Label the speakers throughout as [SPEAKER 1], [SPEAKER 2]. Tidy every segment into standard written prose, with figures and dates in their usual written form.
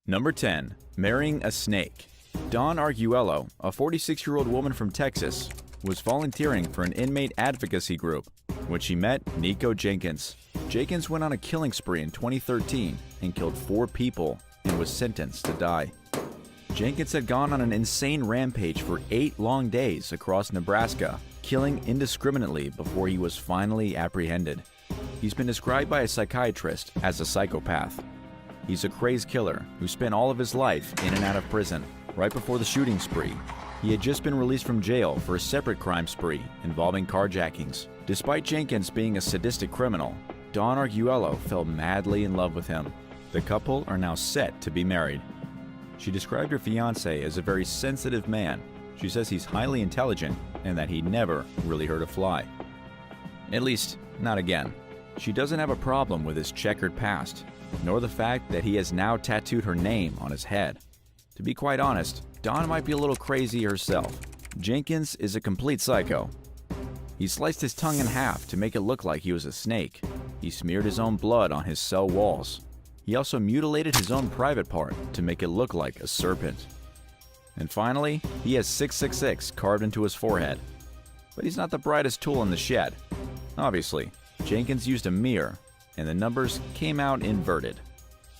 [SPEAKER 1] Number 10. Marrying a snake. Dawn Arguello, a 46-year-old woman from Texas, was volunteering for an inmate advocacy group when she met Nico Jenkins. Jenkins went on a killing spree in 2013 and killed 4 people and was sentenced to die. Jenkins had gone on an insane rampage for 8 long days across Nebraska, killing indiscriminately before he was finally apprehended. He's been described by a psychiatrist as a psychopath. He's a crazed killer who spent all of his life in and out of prison. Right before the shooting spree, he had just been released from jail for a separate crime spree involving carjackings. Despite Jenkins being a sadistic criminal, Dawn Arguello fell madly in love with him. The couple are now set to be married. She described her fiancé as a very sensitive man. She says he's highly intelligent and that he never really hurt a fly. At least, not again. She doesn't have a problem with his checkered past, nor the fact that he has now tattooed her name on his head. To be quite honest, Dawn might be a little crazy herself. Jenkins is a complete psycho. He sliced his tongue in half to make it look like he was a snake. He smeared his own blood on his cell walls. He also mutilated his own private part to make it look like a serpent. And finally, he has 666 carved into his forehead. But he's not the brightest tool in the shed. Obviously, Jenkins used a mirror, and the numbers came out inverted.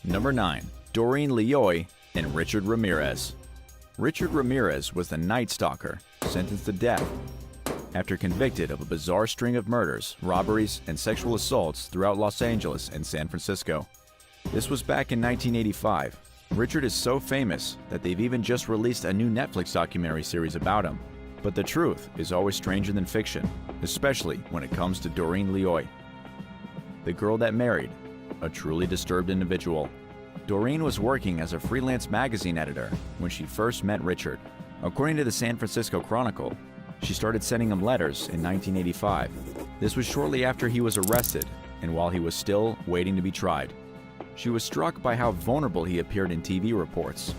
[SPEAKER 1] Number 9. Doreen Lioy and Richard Ramirez. Richard Ramirez was the Night Stalker, sentenced to death after convicted of a bizarre string of murders, robberies, and sexual assaults throughout Los Angeles and San Francisco. This was back in 1985. Richard is so famous that they've even just released a new Netflix documentary series about him. But the truth is always stranger than fiction, especially when it comes to Doreen Lioy, the girl that married a truly disturbed individual. Doreen was working as a freelance magazine editor when she first met Richard. According to the San Francisco Chronicle, she started sending him letters in 1985. This was shortly after he was arrested and while he was still waiting to be tried. She was struck by how vulnerable he appeared in TV reports.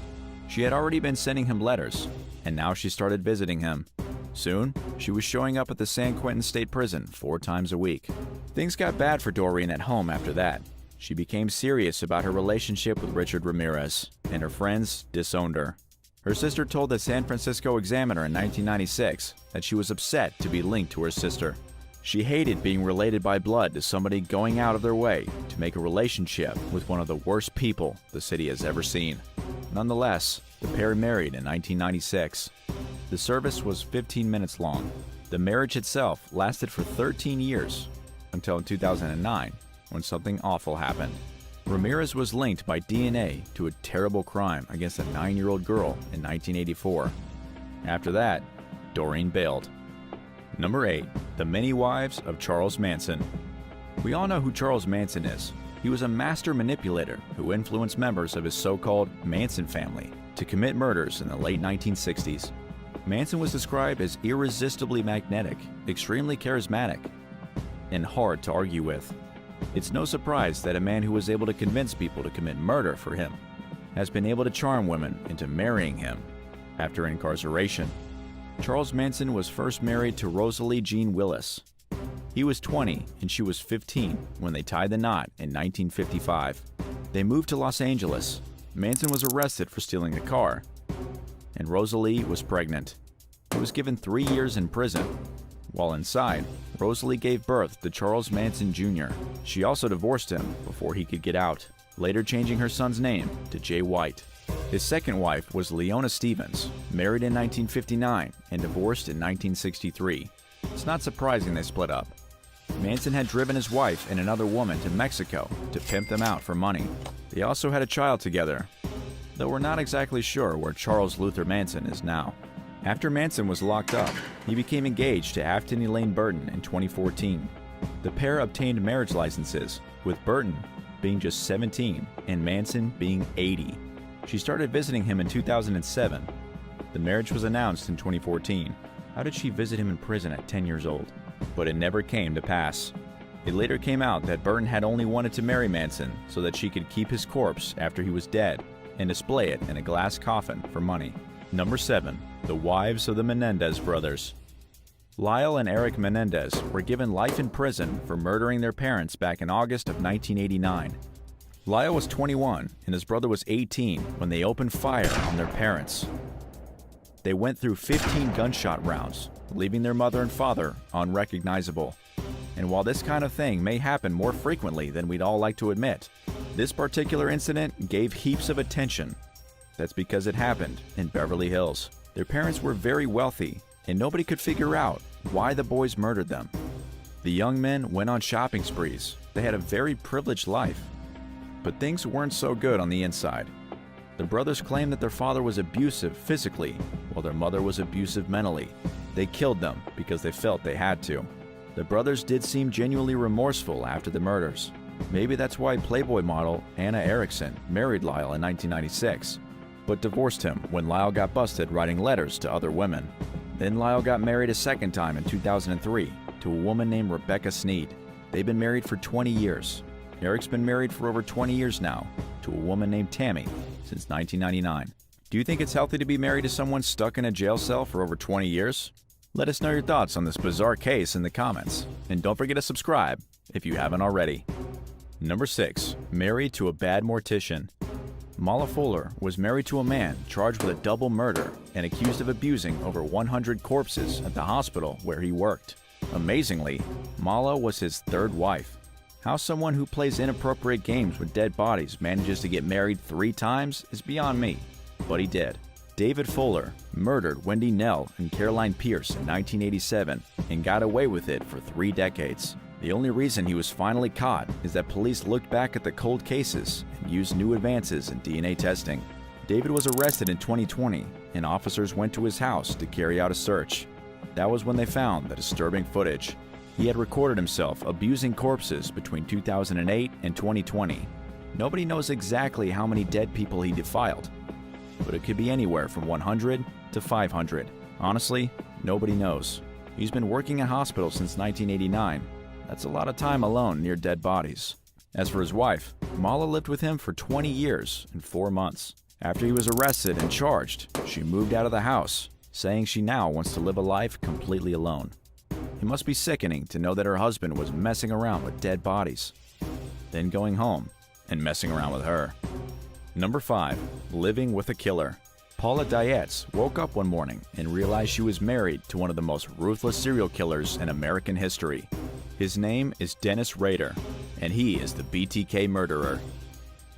[SPEAKER 1] She had already been sending him letters, and now she started visiting him. Soon, she was showing up at the San Quentin State Prison 4 times a week. Things got bad for Doreen at home after that. She became serious about her relationship with Richard Ramirez, and her friends disowned her. Her sister told the San Francisco Examiner in 1996 that she was upset to be linked to her sister. She hated being related by blood to somebody going out of their way to make a relationship with one of the worst people the city has ever seen. Nonetheless, the pair married in 1996. The service was 15 minutes long. The marriage itself lasted for 13 years, until in 2009, when something awful happened. Ramirez was linked by DNA to a terrible crime against a 9-year-old girl in 1984. After that, Doreen bailed. Number 8. The Many Wives of Charles Manson. We all know who Charles Manson is. He was a master manipulator who influenced members of his so-called Manson family to commit murders in the late 1960s. Manson was described as irresistibly magnetic, extremely charismatic, and hard to argue with. It's no surprise that a man who was able to convince people to commit murder for him has been able to charm women into marrying him after incarceration. Charles Manson was first married to Rosalie Jean Willis. He was 20 and she was 15 when they tied the knot in 1955. They moved to Los Angeles. Manson was arrested for stealing a car, and Rosalie was pregnant. He was given 3 years in prison. While inside, Rosalie gave birth to Charles Manson Jr. She also divorced him before he could get out, later changing her son's name to Jay White. His second wife was Leona Stevens, married in 1959 and divorced in 1963. It's not surprising they split up. Manson had driven his wife and another woman to Mexico to pimp them out for money. They also had a child together, though we're not exactly sure where Charles Luther Manson is now. After Manson was locked up, he became engaged to Afton Elaine Burton in 2014. The pair obtained marriage licenses, with Burton being just 17 and Manson being 80. She started visiting him in 2007. The marriage was announced in 2014. How did she visit him in prison at 10 years old? But it never came to pass. It later came out that Burton had only wanted to marry Manson so that she could keep his corpse after he was dead and display it in a glass coffin for money. Number 7. The Wives of the Menendez Brothers. Lyle and Eric Menendez were given life in prison for murdering their parents back in August of 1989. Lyle was 21 and his brother was 18 when they opened fire on their parents. They went through 15 gunshot rounds, leaving their mother and father unrecognizable. And while this kind of thing may happen more frequently than we'd all like to admit, this particular incident gave heaps of attention. That's because it happened in Beverly Hills. Their parents were very wealthy, and nobody could figure out why the boys murdered them. The young men went on shopping sprees. They had a very privileged life. But things weren't so good on the inside. The brothers claimed that their father was abusive physically, while their mother was abusive mentally. They killed them because they felt they had to. The brothers did seem genuinely remorseful after the murders. Maybe that's why Playboy model Anna Erickson married Lyle in 1996, but divorced him when Lyle got busted writing letters to other women. Then Lyle got married a second time in 2003 to a woman named Rebecca Sneed. They've been married for 20 years. Eric's been married for over 20 years now to a woman named Tammy since 1999. Do you think it's healthy to be married to someone stuck in a jail cell for over 20 years? Let us know your thoughts on this bizarre case in the comments. And don't forget to subscribe if you haven't already. Number 6. Married to a bad mortician. Mala Fuller was married to a man charged with a double murder and accused of abusing over 100 corpses at the hospital where he worked. Amazingly, Mala was his third wife. How someone who plays inappropriate games with dead bodies manages to get married 3 times is beyond me, but he did. David Fuller murdered Wendy Nell and Caroline Pierce in 1987 and got away with it for 3 decades. The only reason he was finally caught is that police looked back at the cold cases and used new advances in DNA testing. David was arrested in 2020 and officers went to his house to carry out a search. That was when they found the disturbing footage. He had recorded himself abusing corpses between 2008 and 2020. Nobody knows exactly how many dead people he defiled, but it could be anywhere from 100 to 500. Honestly, nobody knows. He's been working in hospitals since 1989. That's a lot of time alone near dead bodies. As for his wife, Mala lived with him for 20 years and 4 months. After he was arrested and charged, she moved out of the house, saying she now wants to live a life completely alone. It must be sickening to know that her husband was messing around with dead bodies, then going home and messing around with her. Number 5. Living with a killer. Paula Dietz woke up one morning and realized she was married to one of the most ruthless serial killers in American history. His name is Dennis Rader, and he is the BTK murderer.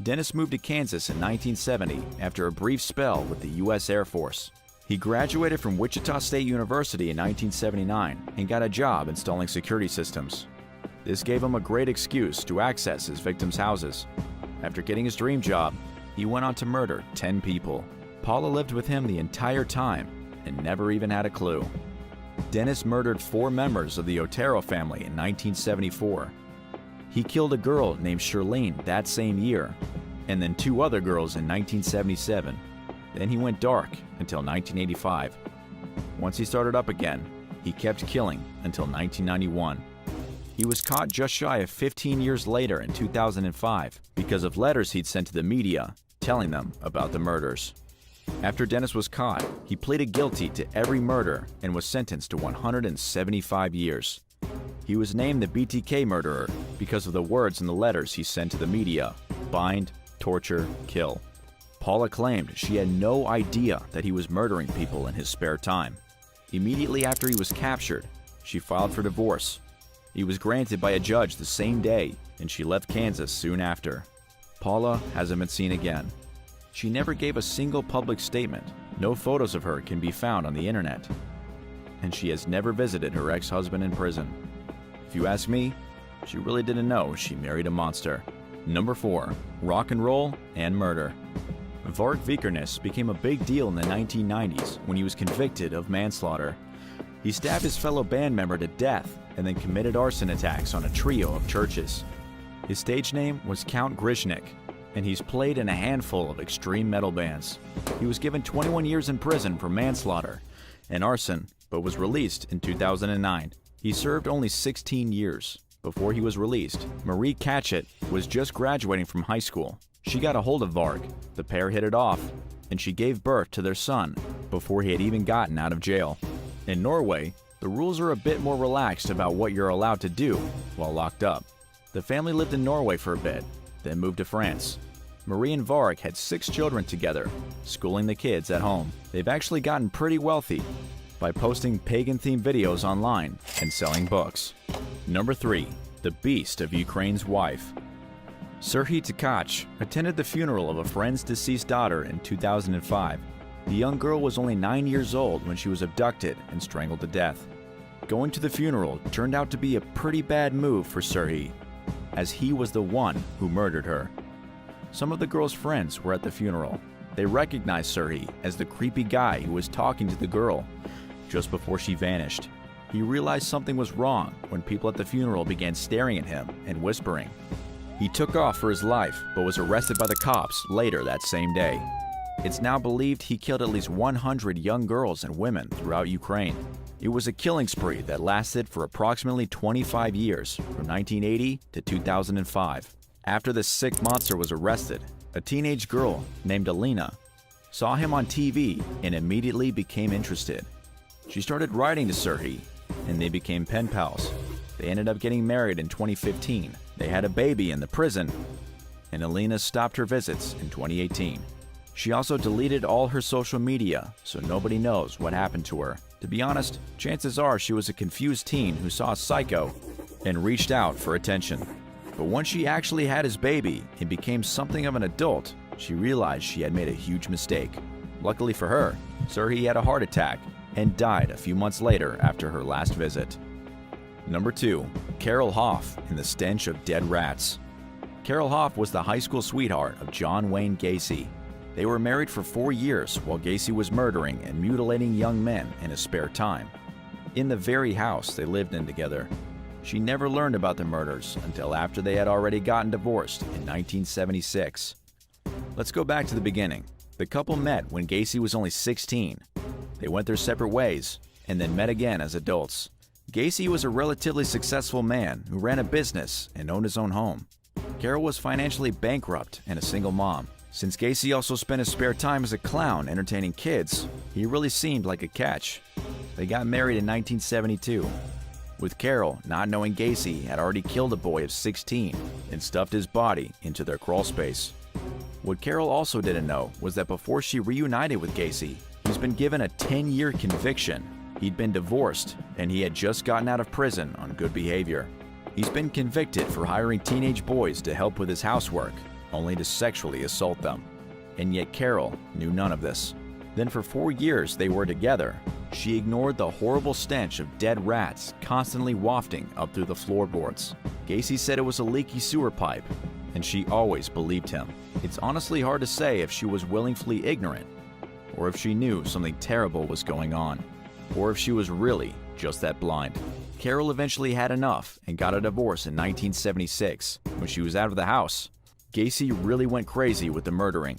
[SPEAKER 1] Dennis moved to Kansas in 1970 after a brief spell with the U.S. Air Force. He graduated from Wichita State University in 1979 and got a job installing security systems. This gave him a great excuse to access his victims' houses. After getting his dream job, he went on to murder 10 people. Paula lived with him the entire time and never even had a clue. Dennis murdered 4 members of the Otero family in 1974. He killed a girl named Shirlene that same year, and then 2 other girls in 1977. Then he went dark until 1985. Once he started up again, he kept killing until 1991. He was caught just shy of 15 years later in 2005 because of letters he'd sent to the media telling them about the murders. After Dennis was caught, he pleaded guilty to every murder and was sentenced to 175 years. He was named the BTK murderer because of the words in the letters he sent to the media: bind, torture, kill. Paula claimed she had no idea that he was murdering people in his spare time. Immediately after he was captured, she filed for divorce. He was granted by a judge the same day, and she left Kansas soon after. Paula hasn't been seen again. She never gave a single public statement. No photos of her can be found on the internet. And she has never visited her ex-husband in prison. If you ask me, she really didn't know she married a monster. Number 4. Rock and roll and murder. Varg Vikernes became a big deal in the 1990s when he was convicted of manslaughter. He stabbed his fellow band member to death and then committed arson attacks on a trio of churches. His stage name was Count Grishnik, and he's played in a handful of extreme metal bands. He was given 21 years in prison for manslaughter and arson, but was released in 2009. He served only 16 years. Before he was released, Marie Katchett was just graduating from high school. She got a hold of Varg, the pair hit it off, and she gave birth to their son before he had even gotten out of jail. In Norway, the rules are a bit more relaxed about what you're allowed to do while locked up. The family lived in Norway for a bit, then moved to France. Marie and Varg had 6 children together, schooling the kids at home. They've actually gotten pretty wealthy by posting pagan-themed videos online and selling books. Number 3. The Beast of Ukraine's Wife. Serhiy Tkach attended the funeral of a friend's deceased daughter in 2005. The young girl was only 9 years old when she was abducted and strangled to death. Going to the funeral turned out to be a pretty bad move for Serhiy, as he was the one who murdered her. Some of the girl's friends were at the funeral. They recognized Serhiy as the creepy guy who was talking to the girl just before she vanished. He realized something was wrong when people at the funeral began staring at him and whispering. He took off for his life, but was arrested by the cops later that same day. It's now believed he killed at least 100 young girls and women throughout Ukraine. It was a killing spree that lasted for approximately 25 years, from 1980 to 2005. After the sick monster was arrested, a teenage girl named Alina saw him on TV and immediately became interested. She started writing to Serhiy, and they became pen pals. They ended up getting married in 2015. They had a baby in the prison, and Alina stopped her visits in 2018. She also deleted all her social media, so nobody knows what happened to her. To be honest, chances are she was a confused teen who saw a psycho and reached out for attention. But once she actually had his baby and became something of an adult, she realized she had made a huge mistake. Luckily for her, Serhiy had a heart attack and died a few months later after her last visit. Number 2. Carol Hoff and the Stench of Dead Rats. Carol Hoff was the high school sweetheart of John Wayne Gacy. They were married for 4 years while Gacy was murdering and mutilating young men in his spare time. In the very house they lived in together. She never learned about the murders until after they had already gotten divorced in 1976. Let's go back to the beginning. The couple met when Gacy was only 16. They went their separate ways and then met again as adults. Gacy was a relatively successful man who ran a business and owned his own home. Carol was financially bankrupt and a single mom. Since Gacy also spent his spare time as a clown entertaining kids, he really seemed like a catch. They got married in 1972, with Carol not knowing Gacy had already killed a boy of 16 and stuffed his body into their crawl space. What Carol also didn't know was that before she reunited with Gacy, he's been given a 10-year conviction. He'd been divorced, and he had just gotten out of prison on good behavior. He's been convicted for hiring teenage boys to help with his housework, only to sexually assault them. And yet Carol knew none of this. Then for 4 years they were together. She ignored the horrible stench of dead rats constantly wafting up through the floorboards. Gacy said it was a leaky sewer pipe, and she always believed him. It's honestly hard to say if she was willingly ignorant, or if she knew something terrible was going on, or if she was really just that blind. Carol eventually had enough and got a divorce in 1976. When she was out of the house, Gacy really went crazy with the murdering.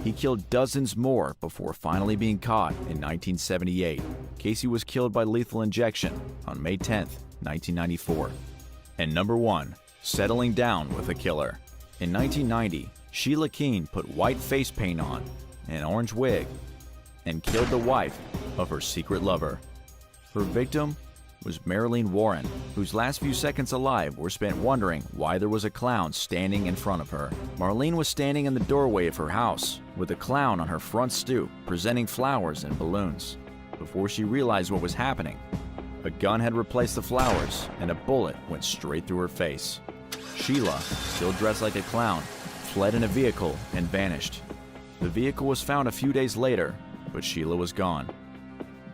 [SPEAKER 1] He killed dozens more before finally being caught in 1978. Gacy was killed by lethal injection on May 10, 1994. And number 1, settling down with a killer. In 1990, Sheila Keene put white face paint on, an orange wig, and killed the wife of her secret lover. Her victim was Marilyn Warren, whose last few seconds alive were spent wondering why there was a clown standing in front of her. Marlene was standing in the doorway of her house with a clown on her front stoop presenting flowers and balloons. Before she realized what was happening, a gun had replaced the flowers and a bullet went straight through her face. Sheila, still dressed like a clown, fled in a vehicle and vanished. The vehicle was found a few days later, but Sheila was gone.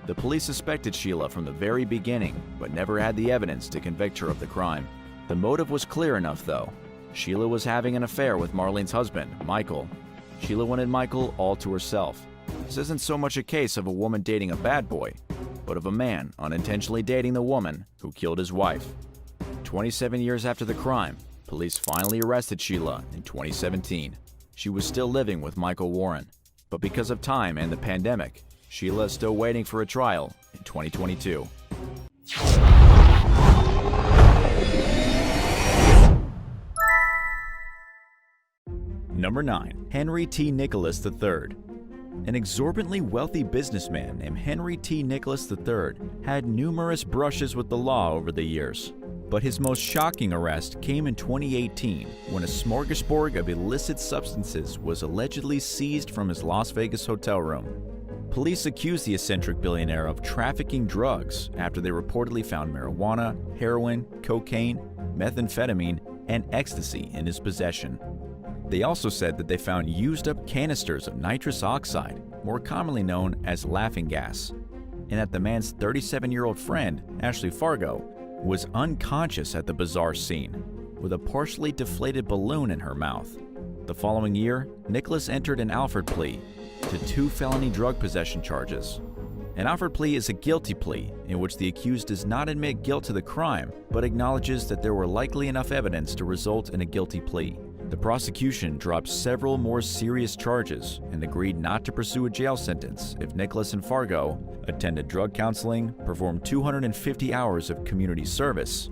[SPEAKER 1] The police suspected Sheila from the very beginning, but never had the evidence to convict her of the crime. The motive was clear enough, though. Sheila was having an affair with Marlene's husband, Michael. Sheila wanted Michael all to herself. This isn't so much a case of a woman dating a bad boy, but of a man unintentionally dating the woman who killed his wife. 27 years after the crime, police finally arrested Sheila in 2017. She was still living with Michael Warren, but because of time and the pandemic, Sheila is still waiting for a trial in 2022. Number 9. Henry T. Nicholas III. An exorbitantly wealthy businessman named Henry T. Nicholas III had numerous brushes with the law over the years. But his most shocking arrest came in 2018 when a smorgasbord of illicit substances was allegedly seized from his Las Vegas hotel room. Police accused the eccentric billionaire of trafficking drugs after they reportedly found marijuana, heroin, cocaine, methamphetamine, and ecstasy in his possession. They also said that they found used-up canisters of nitrous oxide, more commonly known as laughing gas, and that the man's 37-year-old friend, Ashley Fargo, was unconscious at the bizarre scene, with a partially deflated balloon in her mouth. The following year, Nicholas entered an Alford plea to 2 felony drug possession charges. An Alford plea is a guilty plea in which the accused does not admit guilt to the crime, but acknowledges that there were likely enough evidence to result in a guilty plea. The prosecution dropped several more serious charges and agreed not to pursue a jail sentence if Nicholas and Fargo attended drug counseling, performed 250 hours of community service,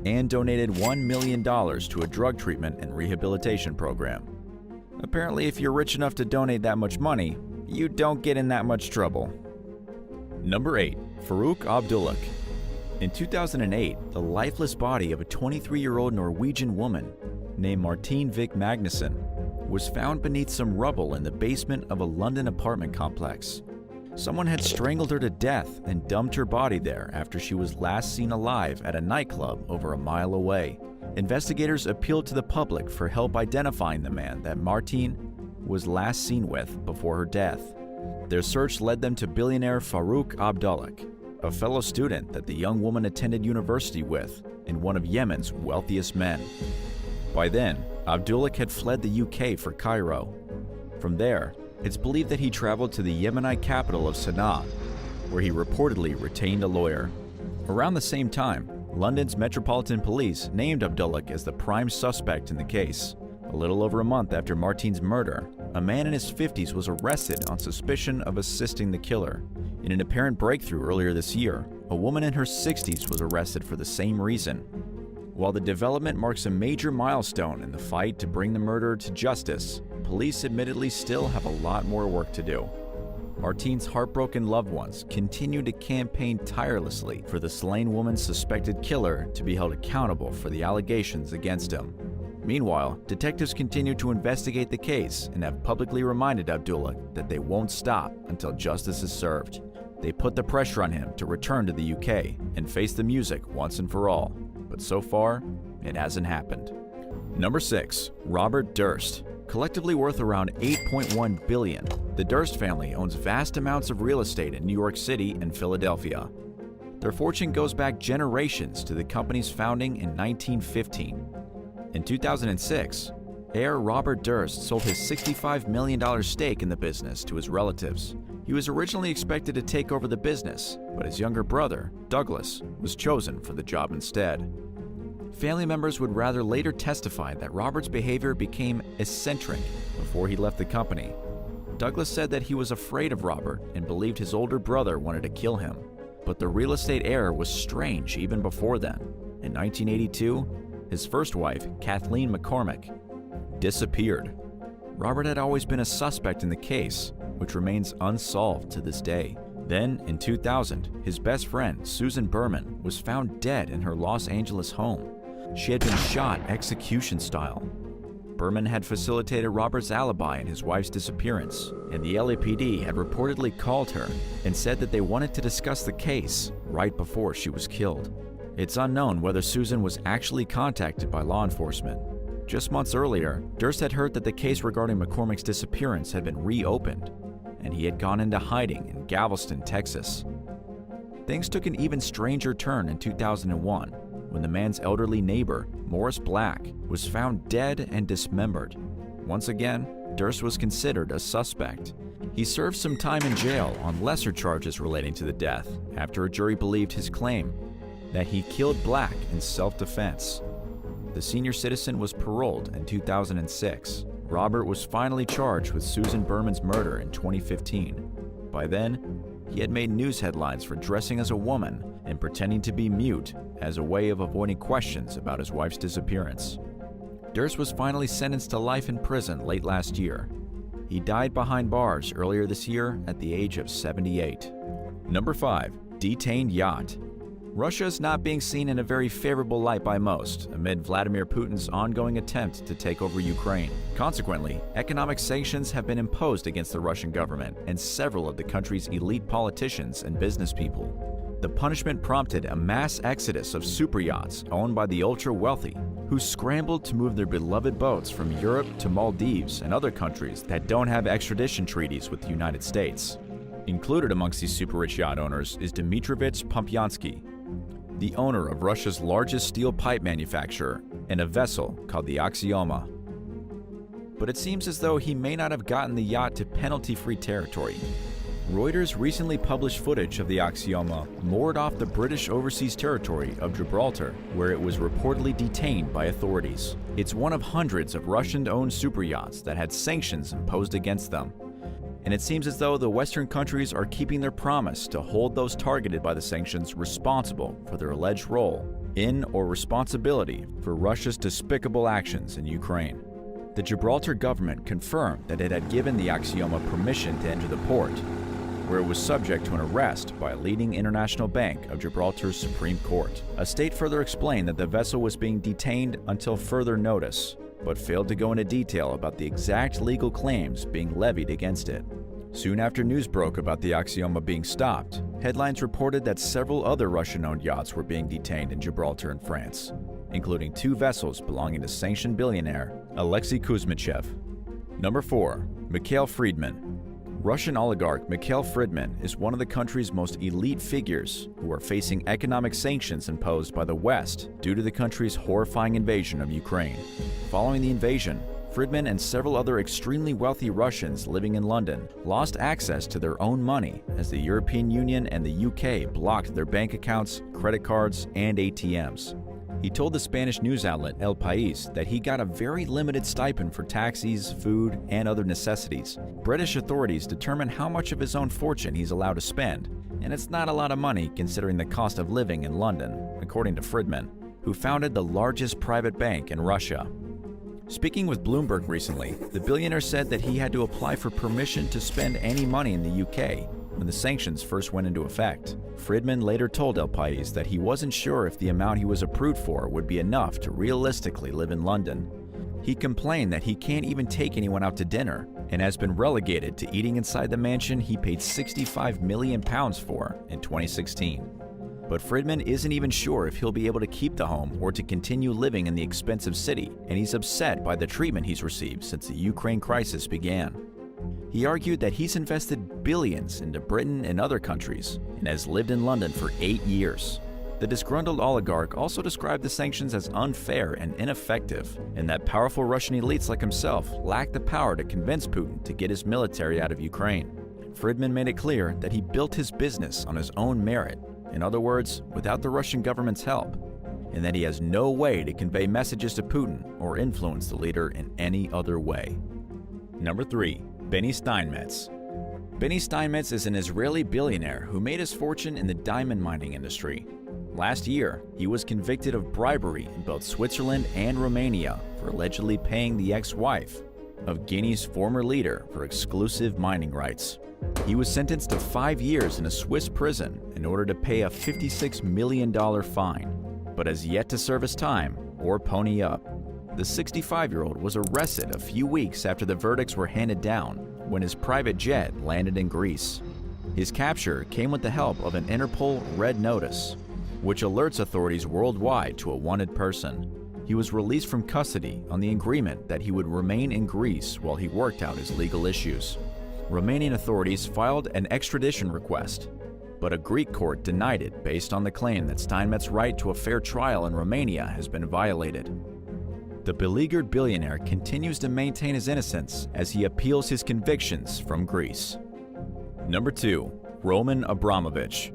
[SPEAKER 1] and donated $1 million to a drug treatment and rehabilitation program. Apparently, if you're rich enough to donate that much money, you don't get in that much trouble. Number 8. Farouk Abdullah. In 2008, the lifeless body of a 23-year-old Norwegian woman named Martine Vik Magnussen was found beneath some rubble in the basement of a London apartment complex. Someone had strangled her to death and dumped her body there after she was last seen alive at a nightclub over a mile away. Investigators appealed to the public for help identifying the man that Martine was last seen with before her death. Their search led them to billionaire Farouk Abdullah, a fellow student that the young woman attended university with and one of Yemen's wealthiest men. By then, Abdullah had fled the UK for Cairo. From there, it's believed that he traveled to the Yemenite capital of Sana'a, where he reportedly retained a lawyer. Around the same time, London's Metropolitan Police named Abdullah as the prime suspect in the case. A little over a month after Martine's murder, a man in his 50s was arrested on suspicion of assisting the killer. In an apparent breakthrough earlier this year, a woman in her 60s was arrested for the same reason. While the development marks a major milestone in the fight to bring the murderer to justice, police admittedly still have a lot more work to do. Martine's heartbroken loved ones continue to campaign tirelessly for the slain woman's suspected killer to be held accountable for the allegations against him. Meanwhile, detectives continue to investigate the case and have publicly reminded Abdullah that they won't stop until justice is served. They put the pressure on him to return to the UK and face the music once and for all, but so far, it hasn't happened. Number 6. Robert Durst. Collectively worth around $8.1 billion, the Durst family owns vast amounts of real estate in New York City and Philadelphia. Their fortune goes back generations to the company's founding in 1915. In 2006, heir Robert Durst sold his $65 million stake in the business to his relatives. He was originally expected to take over the business, but his younger brother, Douglas, was chosen for the job instead. Family members would rather later testify that Robert's behavior became eccentric before he left the company. Douglas said that he was afraid of Robert and believed his older brother wanted to kill him. But the real estate heir was strange even before then. In 1982, his first wife, Kathleen McCormick, disappeared. Robert had always been a suspect in the case, which remains unsolved to this day. Then, in 2000, his best friend, Susan Berman, was found dead in her Los Angeles home. She had been shot execution style. Berman had facilitated Robert's alibi in his wife's disappearance, and the LAPD had reportedly called her and said that they wanted to discuss the case right before she was killed. It's unknown whether Susan was actually contacted by law enforcement. Just months earlier, Durst had heard that the case regarding McCormick's disappearance had been reopened, and he had gone into hiding in Galveston, Texas. Things took an even stranger turn in 2001 when the man's elderly neighbor, Morris Black, was found dead and dismembered. Once again, Durst was considered a suspect. He served some time in jail on lesser charges relating to the death after a jury believed his claim that he killed Black in self-defense. The senior citizen was paroled in 2006. Robert was finally charged with Susan Berman's murder in 2015. By then, he had made news headlines for dressing as a woman and pretending to be mute as a way of avoiding questions about his wife's disappearance. Durst was finally sentenced to life in prison late last year. He died behind bars earlier this year at the age of 78. Number 5. Detained Yacht. Russia is not being seen in a very favorable light by most, amid Vladimir Putin's ongoing attempt to take over Ukraine. Consequently, economic sanctions have been imposed against the Russian government and several of the country's elite politicians and business people. The punishment prompted a mass exodus of superyachts owned by the ultra-wealthy, who scrambled to move their beloved boats from Europe to Maldives and other countries that don't have extradition treaties with the United States. Included amongst these super-rich yacht owners is Dmitrovich Pompyansky, the owner of Russia's largest steel pipe manufacturer, and a vessel called the Axioma. But it seems as though he may not have gotten the yacht to penalty-free territory. Reuters recently published footage of the Axioma moored off the British overseas territory of Gibraltar, where it was reportedly detained by authorities. It's one of hundreds of Russian-owned superyachts that had sanctions imposed against them. And it seems as though the Western countries are keeping their promise to hold those targeted by the sanctions responsible for their alleged role in or responsibility for Russia's despicable actions in Ukraine. The Gibraltar government confirmed that it had given the Axioma permission to enter the port, where it was subject to an arrest by a leading international bank of Gibraltar's Supreme Court. A state further explained that the vessel was being detained until further notice, but failed to go into detail about the exact legal claims being levied against it. Soon after news broke about the Axioma being stopped, headlines reported that several other Russian-owned yachts were being detained in Gibraltar and France, including 2 vessels belonging to sanctioned billionaire Alexei Kuzmichev. Number 4. Mikhail Fridman. Russian oligarch Mikhail Fridman is one of the country's most elite figures who are facing economic sanctions imposed by the West due to the country's horrifying invasion of Ukraine. Following the invasion, Fridman and several other extremely wealthy Russians living in London lost access to their own money as the European Union and the UK blocked their bank accounts, credit cards, and ATMs. He told the Spanish news outlet El País that he got a very limited stipend for taxis, food, and other necessities. British authorities determine how much of his own fortune he's allowed to spend, and it's not a lot of money considering the cost of living in London, according to Fridman, who founded the largest private bank in Russia. Speaking with Bloomberg recently, the billionaire said that he had to apply for permission to spend any money in the UK when the sanctions first went into effect. Fridman later told El País that he wasn't sure if the amount he was approved for would be enough to realistically live in London. He complained that he can't even take anyone out to dinner and has been relegated to eating inside the mansion he paid £65 million for in 2016. But Fridman isn't even sure if he'll be able to keep the home or to continue living in the expensive city, and he's upset by the treatment he's received since the Ukraine crisis began. He argued that he's invested billions into Britain and other countries and has lived in London for 8 years. The disgruntled oligarch also described the sanctions as unfair and ineffective, and that powerful Russian elites like himself lack the power to convince Putin to get his military out of Ukraine. Fridman made it clear that he built his business on his own merit, in other words, without the Russian government's help, and that he has no way to convey messages to Putin or influence the leader in any other way. Number 3. Benny Steinmetz. Benny Steinmetz is an Israeli billionaire who made his fortune in the diamond mining industry. Last year, he was convicted of bribery in both Switzerland and Romania for allegedly paying the ex-wife of Guinea's former leader for exclusive mining rights. He was sentenced to 5 years in a Swiss prison in order to pay a $56 million fine, but has yet to serve his time or pony up. The 65-year-old was arrested a few weeks after the verdicts were handed down when his private jet landed in Greece. His capture came with the help of an Interpol Red Notice, which alerts authorities worldwide to a wanted person. He was released from custody on the agreement that he would remain in Greece while he worked out his legal issues. Romanian authorities filed an extradition request, but a Greek court denied it based on the claim that Steinmetz's right to a fair trial in Romania has been violated. The beleaguered billionaire continues to maintain his innocence as he appeals his convictions from Greece. Number 2. Roman Abramovich.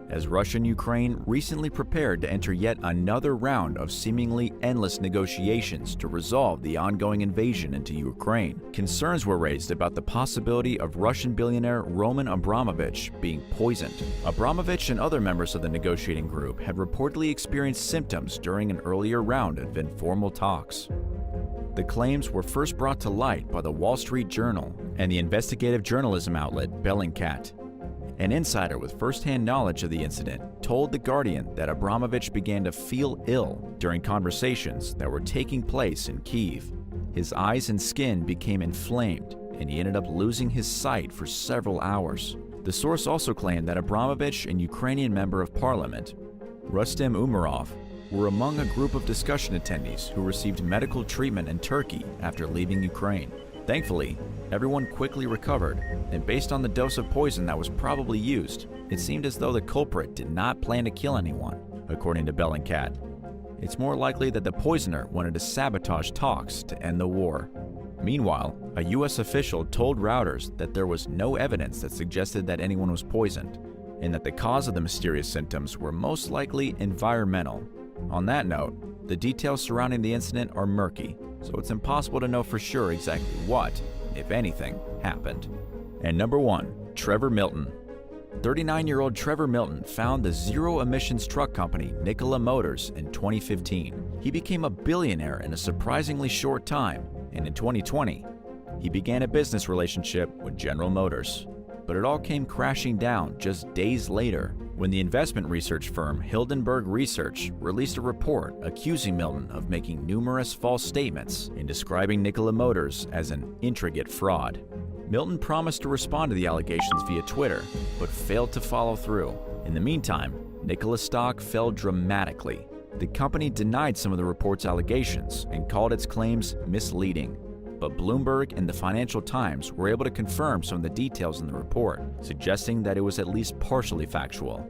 [SPEAKER 1] As Russia and Ukraine recently prepared to enter yet another round of seemingly endless negotiations to resolve the ongoing invasion into Ukraine, concerns were raised about the possibility of Russian billionaire Roman Abramovich being poisoned. Abramovich and other members of the negotiating group had reportedly experienced symptoms during an earlier round of informal talks. The claims were first brought to light by the Wall Street Journal and the investigative journalism outlet Bellingcat. An insider with first-hand knowledge of the incident told The Guardian that Abramovich began to feel ill during conversations that were taking place in Kyiv. His eyes and skin became inflamed, and he ended up losing his sight for several hours. The source also claimed that Abramovich and Ukrainian member of parliament, Rustem Umerov, were among a group of discussion attendees who received medical treatment in Turkey after leaving Ukraine. Thankfully, everyone quickly recovered, and based on the dose of poison that was probably used, it seemed as though the culprit did not plan to kill anyone, according to Bellingcat. It's more likely that the poisoner wanted to sabotage talks to end the war. Meanwhile, a U.S. official told Reuters that there was no evidence that suggested that anyone was poisoned, and that the cause of the mysterious symptoms were most likely environmental. On that note, the details surrounding the incident are murky, so it's impossible to know for sure exactly what, if anything, happened. And number 1, Trevor Milton. 39-year-old Trevor Milton founded the zero-emissions truck company Nikola Motors in 2015. He became a billionaire in a surprisingly short time, and in 2020, he began a business relationship with General Motors. But it all came crashing down just days later when the investment research firm Hildenberg Research released a report accusing Milton of making numerous false statements and describing Nikola Motors as an intricate fraud. Milton promised to respond to the allegations via Twitter, but failed to follow through. In the meantime, Nikola stock fell dramatically. The company denied some of the report's allegations and called its claims misleading. But Bloomberg and the Financial Times were able to confirm some of the details in the report, suggesting that it was at least partially factual.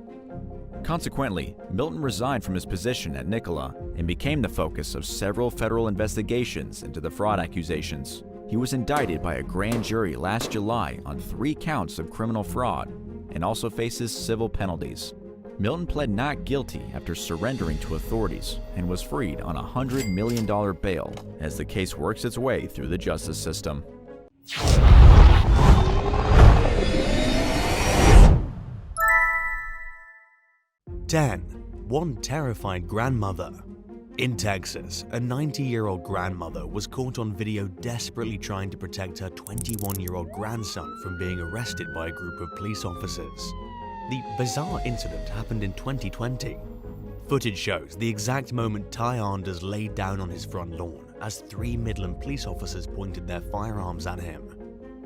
[SPEAKER 1] Consequently, Milton resigned from his position at Nikola and became the focus of several federal investigations into the fraud accusations. He was indicted by a grand jury last July on 3 counts of criminal fraud and also faces civil penalties. Milton pled not guilty after surrendering to authorities and was freed on a $100 million bail as the case works its way through the justice system.
[SPEAKER 2] 10. One terrified grandmother. In Texas, a 90-year-old grandmother was caught on video desperately trying to protect her 21-year-old grandson from being arrested by a group of police officers. The bizarre incident happened in 2020. Footage shows the exact moment Ty Anders laid down on his front lawn as 3 Midland police officers pointed their firearms at him.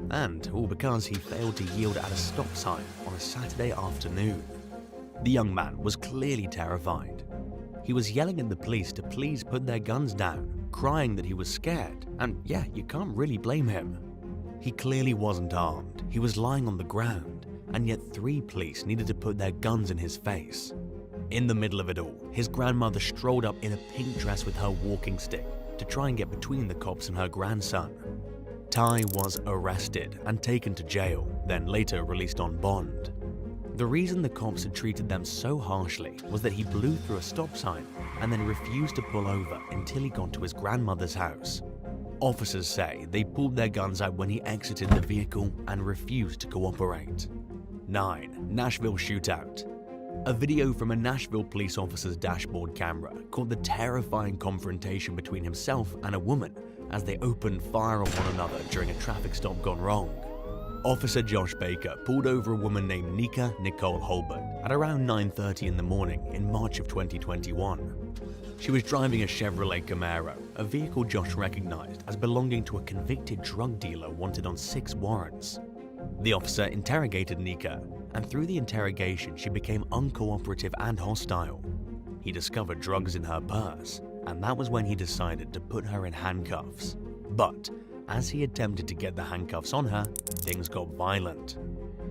[SPEAKER 2] And all because he failed to yield at a stop sign on a Saturday afternoon. The young man was clearly terrified. He was yelling at the police to please put their guns down, crying that he was scared, and yeah, you can't really blame him. He clearly wasn't armed, he was lying on the ground, and yet 3 police needed to put their guns in his face. In the middle of it all, his grandmother strolled up in a pink dress with her walking stick to try and get between the cops and her grandson. Ty was arrested and taken to jail, then later released on bond. The reason the cops had treated them so harshly was that he blew through a stop sign and then refused to pull over until he got to his grandmother's house. Officers say they pulled their guns out when he exited the vehicle and refused to cooperate. 9. Nashville shootout. A video from a Nashville police officer's dashboard camera caught the terrifying confrontation between himself and a woman as they opened fire on one another during a traffic stop gone wrong. Officer Josh Baker pulled over a woman named Nika Nicole Holbert at around 9:30 in the morning in March of 2021. She was driving a Chevrolet Camaro, a vehicle Josh recognized as belonging to a convicted drug dealer wanted on 6 warrants. The officer interrogated Nika, and through the interrogation she became uncooperative and hostile. He discovered drugs in her purse, and that was when he decided to put her in handcuffs. But as he attempted to get the handcuffs on her, things got violent.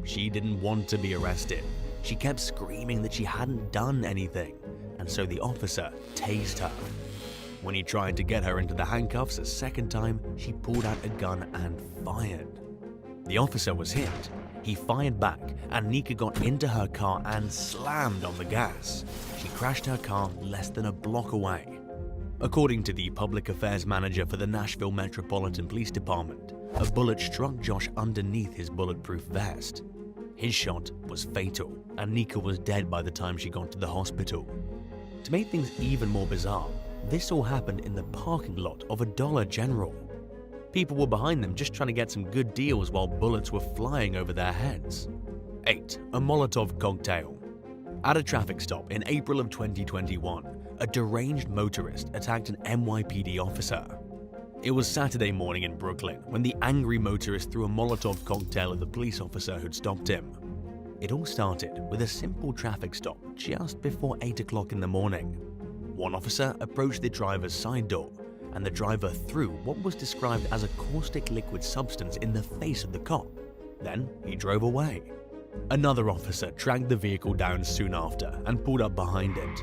[SPEAKER 2] She didn't want to be arrested. She kept screaming that she hadn't done anything, and so the officer tased her. When he tried to get her into the handcuffs a second time, she pulled out a gun and fired. The officer was hit. He fired back, and Nika got into her car and slammed on the gas. She crashed her car less than a block away. According to the public affairs manager for the Nashville Metropolitan Police Department, a bullet struck Josh underneath his bulletproof vest. His shot was fatal, and Nika was dead by the time she got to the hospital. To make things even more bizarre, this all happened in the parking lot of a Dollar General. People were behind them just trying to get some good deals while bullets were flying over their heads. 8. A Molotov cocktail. At a traffic stop in April of 2021, a deranged motorist attacked an NYPD officer. It was Saturday morning in Brooklyn when the angry motorist threw a Molotov cocktail at the police officer who'd stopped him. It all started with a simple traffic stop just before 8 o'clock in the morning. One officer approached the driver's side door, and the driver threw what was described as a caustic liquid substance in the face of the cop. Then he drove away. Another officer tracked the vehicle down soon after and pulled up behind it.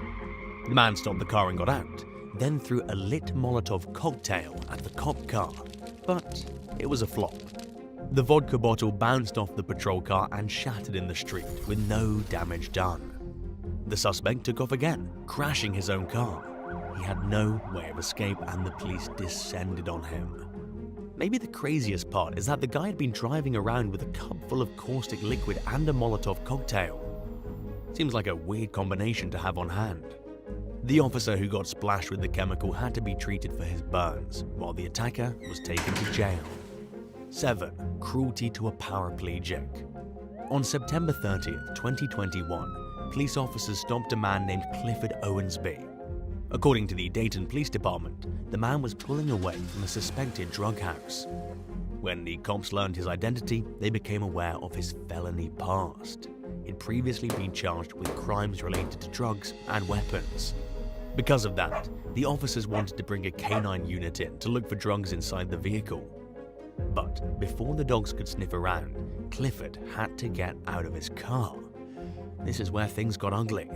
[SPEAKER 2] The man stopped the car and got out, then threw a lit Molotov cocktail at the cop car, but it was a flop. The vodka bottle bounced off the patrol car and shattered in the street with no damage done. The suspect took off again, crashing his own car. He had no way of escape and the police descended on him. Maybe the craziest part is that the guy had been driving around with a cup full of caustic liquid and a Molotov cocktail. Seems like a weird combination to have on hand. The officer who got splashed with the chemical had to be treated for his burns, while the attacker was taken to jail. 7. Cruelty to a paraplegic. On September 30th, 2021, police officers stopped a man named Clifford Owensby. According to the Dayton Police Department, the man was pulling away from a suspected drug house. When the cops learned his identity, they became aware of his felony past. He'd previously been charged with crimes related to drugs and weapons. Because of that, the officers wanted to bring a canine unit in to look for drugs inside the vehicle. But before the dogs could sniff around, Clifford had to get out of his car. This is where things got ugly.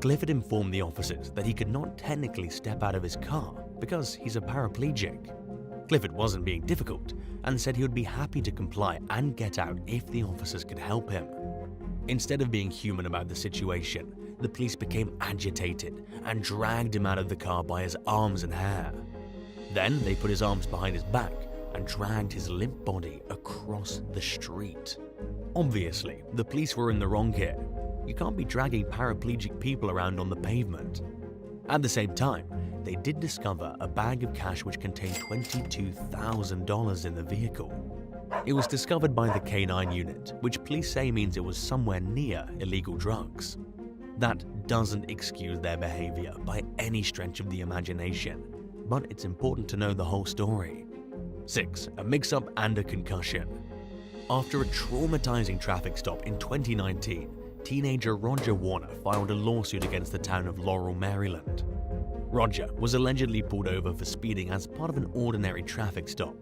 [SPEAKER 2] Clifford informed the officers that he could not technically step out of his car because he's a paraplegic. Clifford wasn't being difficult and said he would be happy to comply and get out if the officers could help him. Instead of being human about the situation, the police became agitated and dragged him out of the car by his arms and hair. Then they put his arms behind his back and dragged his limp body across the street. Obviously, the police were in the wrong here. You can't be dragging paraplegic people around on the pavement. At the same time, they did discover a bag of cash which contained $22,000 in the vehicle. It was discovered by the K9 unit, which police say means it was somewhere near illegal drugs. That doesn't excuse their behavior by any stretch of the imagination, but it's important to know the whole story. 6. A mix-up and a concussion. After a traumatizing traffic stop in 2019, teenager Roger Warner filed a lawsuit against the town of Laurel, Maryland. Roger was allegedly pulled over for speeding as part of an ordinary traffic stop.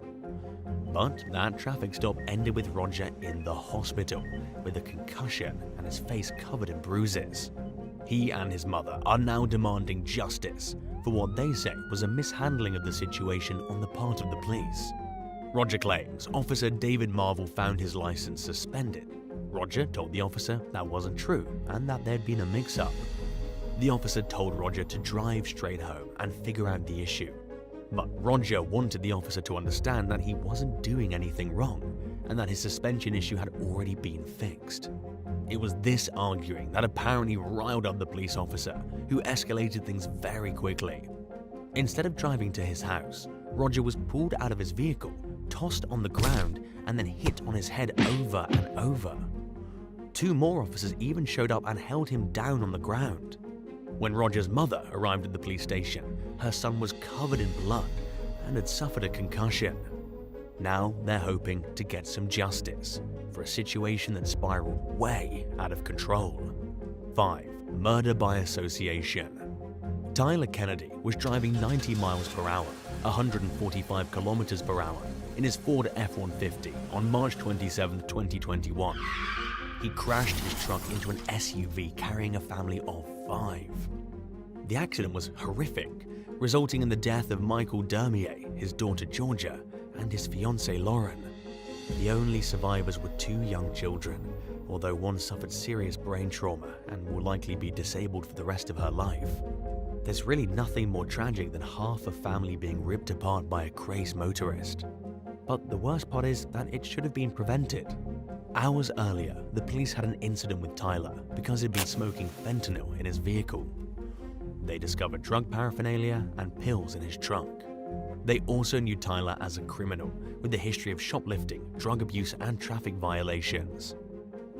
[SPEAKER 2] But that traffic stop ended with Roger in the hospital with a concussion and his face covered in bruises. He and his mother are now demanding justice for what they say was a mishandling of the situation on the part of the police. Roger claims Officer David Marvel found his license suspended. Roger told the officer that wasn't true and that there'd been a mix-up. The officer told Roger to drive straight home and figure out the issue. But Roger wanted the officer to understand that he wasn't doing anything wrong and that his suspension issue had already been fixed. It was this arguing that apparently riled up the police officer, who escalated things very quickly. Instead of driving to his house, Roger was pulled out of his vehicle, tossed on the ground, and then hit on his head over and over. 2 more officers even showed up and held him down on the ground. When Roger's mother arrived at the police station, her son was covered in blood and had suffered a concussion. Now they're hoping to get some justice for a situation that spiraled way out of control. 5. Murder by association. Tyler Kennedy was driving 90 miles per hour, 145 kilometers per hour, in his Ford F-150 on March 27, 2021. He crashed his truck into an SUV carrying a family of 5. The accident was horrific, resulting in the death of Michael Dermier, his daughter Georgia, and his fiancée Lauren. The only survivors were 2 young children, although one suffered serious brain trauma and will likely be disabled for the rest of her life. There's really nothing more tragic than half a family being ripped apart by a crazed motorist. But the worst part is that it should have been prevented. Hours earlier, the police had an incident with Tyler because he'd been smoking fentanyl in his vehicle. They discovered drug paraphernalia and pills in his trunk. They also knew Tyler as a criminal with a history of shoplifting, drug abuse, and traffic violations.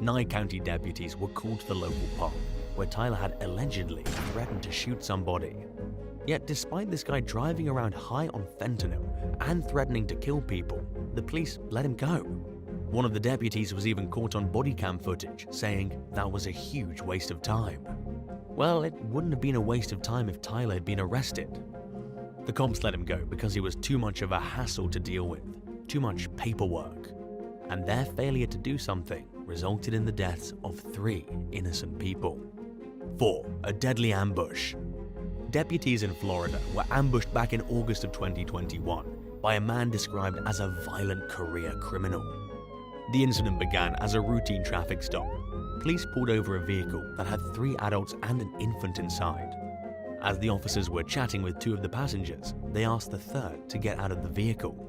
[SPEAKER 2] Nye County deputies were called to the local park, where Tyler had allegedly threatened to shoot somebody. Yet despite this guy driving around high on fentanyl and threatening to kill people, the police let him go. One of the deputies was even caught on body cam footage, saying that was a huge waste of time. Well, it wouldn't have been a waste of time if Tyler had been arrested. The cops let him go because he was too much of a hassle to deal with, too much paperwork, and their failure to do something resulted in the deaths of 3 innocent people. 4. A deadly ambush. Deputies in Florida were ambushed back in August of 2021 by a man described as a violent career criminal. The incident began as a routine traffic stop. Police pulled over a vehicle that had 3 adults and an infant inside. As the officers were chatting with 2 of the passengers, they asked the third to get out of the vehicle.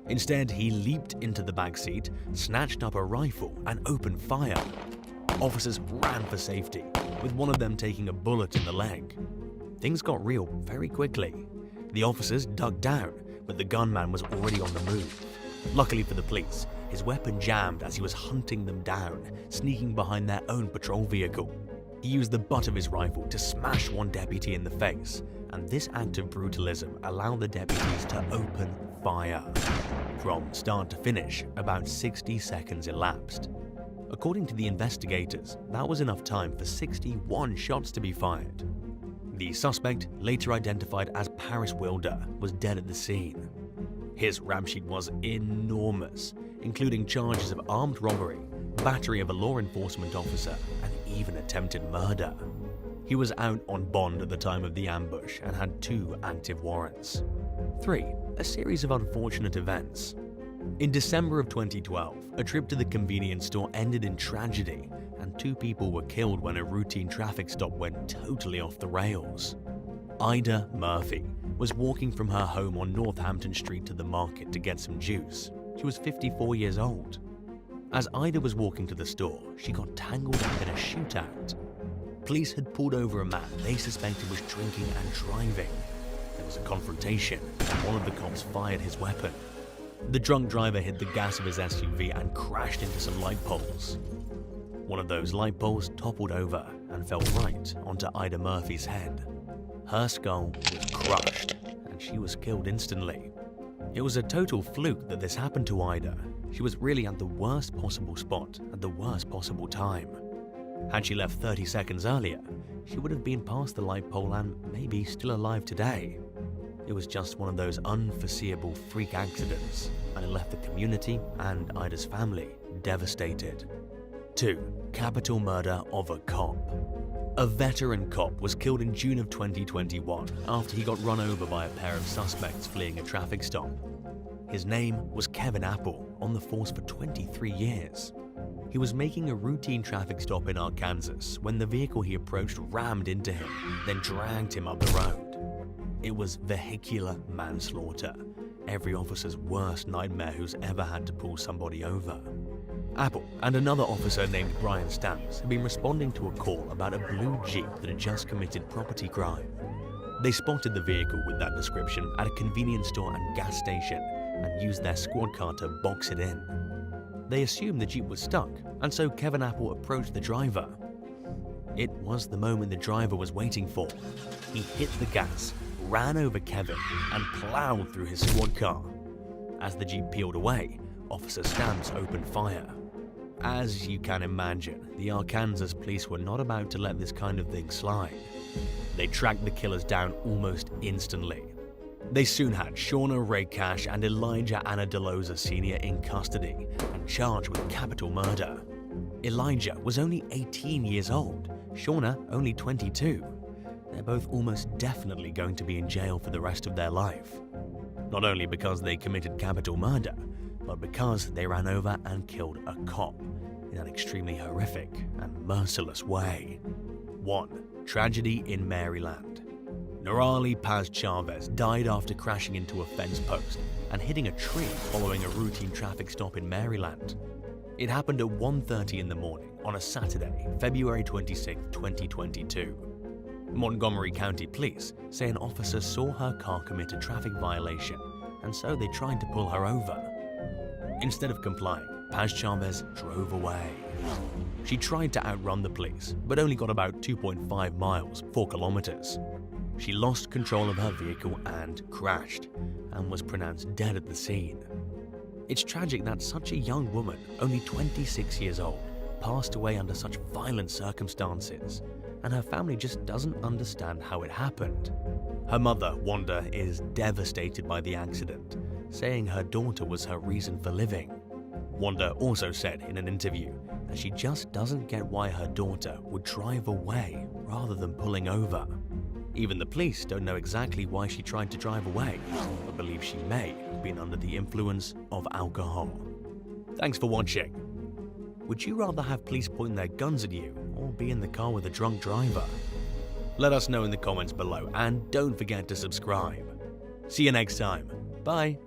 [SPEAKER 2] Instead, he leaped into the back seat, snatched up a rifle, and opened fire. Officers ran for safety, with one of them taking a bullet in the leg. Things got real very quickly. The officers dug down, but the gunman was already on the move. Luckily for the police, his weapon jammed as he was hunting them down, sneaking behind their own patrol vehicle. He used the butt of his rifle to smash one deputy in the face, and this act of brutalism allowed the deputies to open fire. From start to finish, about 60 seconds elapsed. According to the investigators, that was enough time for 61 shots to be fired. The suspect, later identified as Paris Wilder, was dead at the scene. His rap sheet was enormous, including charges of armed robbery, battery of a law enforcement officer, and even attempted murder. He was out on bond at the time of the ambush and had 2 active warrants. 3. A series of unfortunate events. In December of 2012, a trip to the convenience store ended in tragedy, and 2 people were killed when a routine traffic stop went totally off the rails. Ida Murphy was walking from her home on Northampton Street to the market to get some juice. She was 54 years old. As Ida was walking to the store, she got tangled up in a shootout. Police had pulled over a man they suspected was drinking and driving. There was a confrontation, and one of the cops fired his weapon. The drunk driver hit the gas of his SUV and crashed into some light poles. One of those light poles toppled over and fell right onto Ida Murphy's head. Her skull was crushed, and she was killed instantly. It was a total fluke that this happened to Ida. She was really at the worst possible spot at the worst possible time. Had she left 30 seconds earlier, she would have been past the light pole and maybe still alive today. It was just one of those unforeseeable freak accidents, and it left the community and Ida's family devastated. 2. Capital murder of a cop. A veteran cop was killed in June of 2021 after he got run over by a pair of suspects fleeing a traffic stop. His name was Kevin Apple, on the force for 23 years. He was making a routine traffic stop in Arkansas when the vehicle he approached rammed into him, then dragged him up the road. It was vehicular manslaughter, every officer's worst nightmare who's ever had to pull somebody over. Apple and another officer named Brian Stamps had been responding to a call about a blue Jeep that had just committed property crime. They spotted the vehicle with that description at a convenience store and gas station and used their squad car to box it in. They assumed the Jeep was stuck, and so Kevin Apple approached the driver. It was the moment the driver was waiting for. He hit the gas, ran over Kevin, and plowed through his squad car. As the Jeep peeled away, Officer Stamps opened fire. As you can imagine, the Arkansas police were not about to let this kind of thing slide. They tracked the killers down almost instantly. They soon had Shauna Ray Cash and Elijah Anna DeLoza Sr. in custody and charged with capital murder. Elijah was only 18 years old, Shauna only 22. They're both almost definitely going to be in jail for the rest of their life. Not only because they committed capital murder, but because they ran over and killed a cop in an extremely horrific and merciless way. 1. Tragedy in Maryland. Norali Paz Chavez died after crashing into a fence post and hitting a tree following a routine traffic stop in Maryland. It happened at 1:30 in the morning on a Saturday, February 26, 2022. Montgomery County Police say an officer saw her car commit a traffic violation, and so they tried to pull her over. Instead of complying, Paz Chavez drove away. She tried to outrun the police, but only got about 2.5 miles, 4 kilometers. She lost control of her vehicle and crashed, and was pronounced dead at the scene. It's tragic that such a young woman, only 26 years old, passed away under such violent circumstances, and her family just doesn't understand how it happened. Her mother, Wanda, is devastated by the accident, saying her daughter was her reason for living. Wanda also said in an interview that she just doesn't get why her daughter would drive away rather than pulling over. Even the police don't know exactly why she tried to drive away, but believe she may have been under the influence of alcohol. Thanks for watching. Would you rather have police point their guns at you or be in the car with a drunk driver? Let us know in the comments below, and don't forget to subscribe. See you next time. Bye.